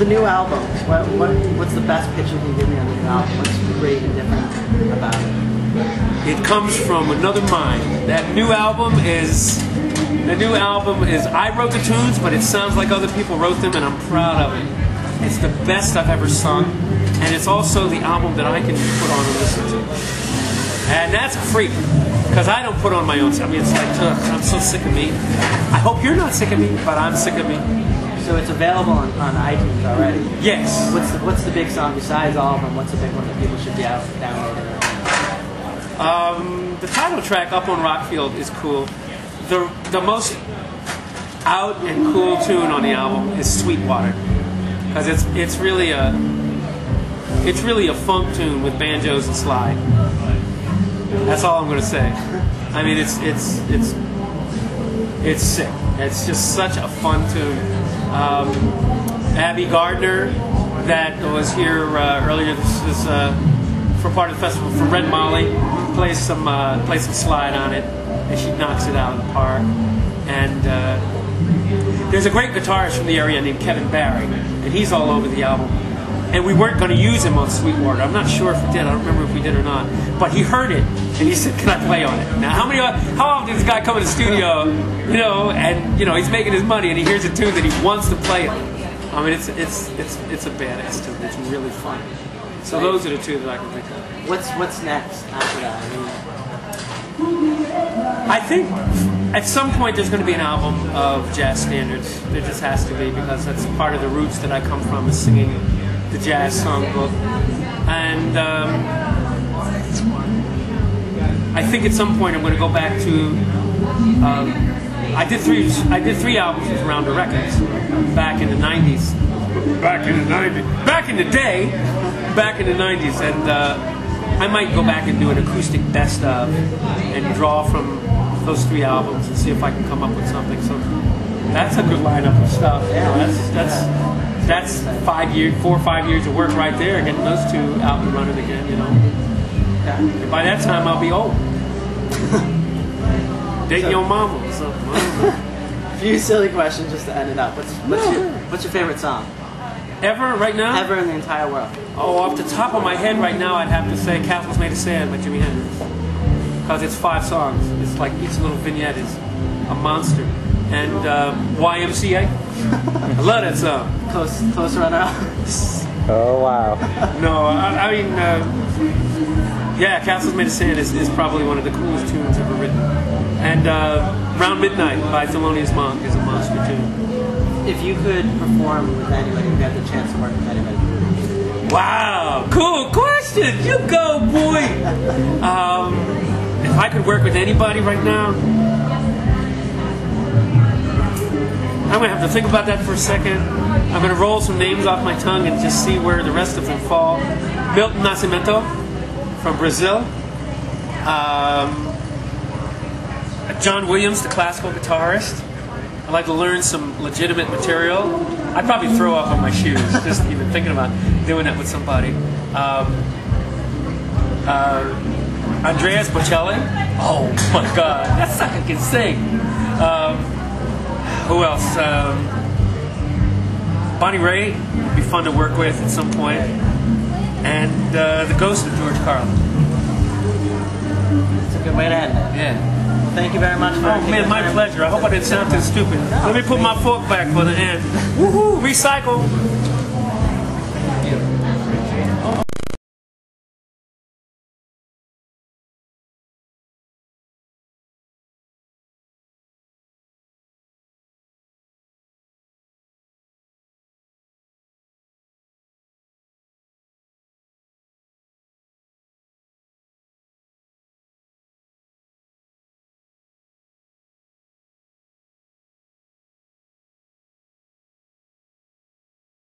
The new album. What's the best picture you can give me on the new album? What's great and different about it? It comes from another mind. That new album is. I wrote the tunes, but it sounds like other people wrote them, and I'm proud of it. It's the best I've ever sung, and it's also the album that I can put on and listen to. And that's a freak, because I don't put on my own. I mean, it's like, ugh, I'm so sick of me. I hope you're not sick of me, but I'm sick of me. So it's available on iTunes already? Yes. What's the big song besides all of them? What's the big one that people should be out downloading? The title track, Up on Rockfield, is cool. The most out and cool tune on the album is Sweetwater, because it's really a funk tune with banjos and slide. That's all I'm gonna say. I mean, it's sick. It's just such a fun tune. Abby Gardner, that was here earlier this for part of the festival from Red Molly, plays some slide on it, and she knocks it out of the park. And there's a great guitarist from the area named Kevin Barry, and he's all over the album. And we weren't going to use him on Sweetwater. I'm not sure if we did. I don't remember if we did or not. But he heard it, and he said, "Can I play on it?" Now, how often does this guy come in the studio, and he's making his money, and he hears a tune that he wants to play it. I mean, it's a badass tune. It's really fun. So those are the two that I can think of. What's next after that? I think at some point there's going to be an album of jazz standards. There just has to be, because that's part of the roots that I come from, is singing the jazz songbook. And I think at some point I'm going to go back to. I did three albums with Rounder Records back in the 90s. Back in the 90s, and I might go back and do an acoustic best of and draw from those three albums and see if I can come up with something. So that's a good lineup of stuff. That's 4 or 5 years of work right there, getting those two out and running again. And by that time I'll be old. Dating your mama or something. A few silly questions just to end it up. What's your favorite song? Ever, right now? Ever in the entire world. Oh, off the top of my head right now, I'd have to say Castles Made of Sand by Jimi Hendrix. Because it's 5 songs. It's like each little vignette is a monster. And YMCA. I love that song. Close runner-up. Oh, wow. No, I mean, yeah, Castles Made of Sand is probably one of the coolest tunes ever written. And Round Midnight by Thelonious Monk is a monster tune. If you could perform with anybody, if you had the chance to work with anybody. Wow, cool question. You go, boy. If I could work with anybody right now, I'm going to have to think about that for a second. I'm going to roll some names off my tongue and just see where the rest of them fall. Milton Nascimento from Brazil. John Williams, the classical guitarist. I'd like to learn some legitimate material. I'd probably throw up on my shoes just even thinking about doing that with somebody. Andreas Bocelli. Oh my God, that sucker can sing. Who else? Bonnie Raitt would be fun to work with at some point. And the ghost of George Carlin. It's a good way to end it. Yeah. Thank you very much for man, my pleasure. I hope I didn't sound too stupid. Let me put my fork back for the end. Woohoo! Recycle!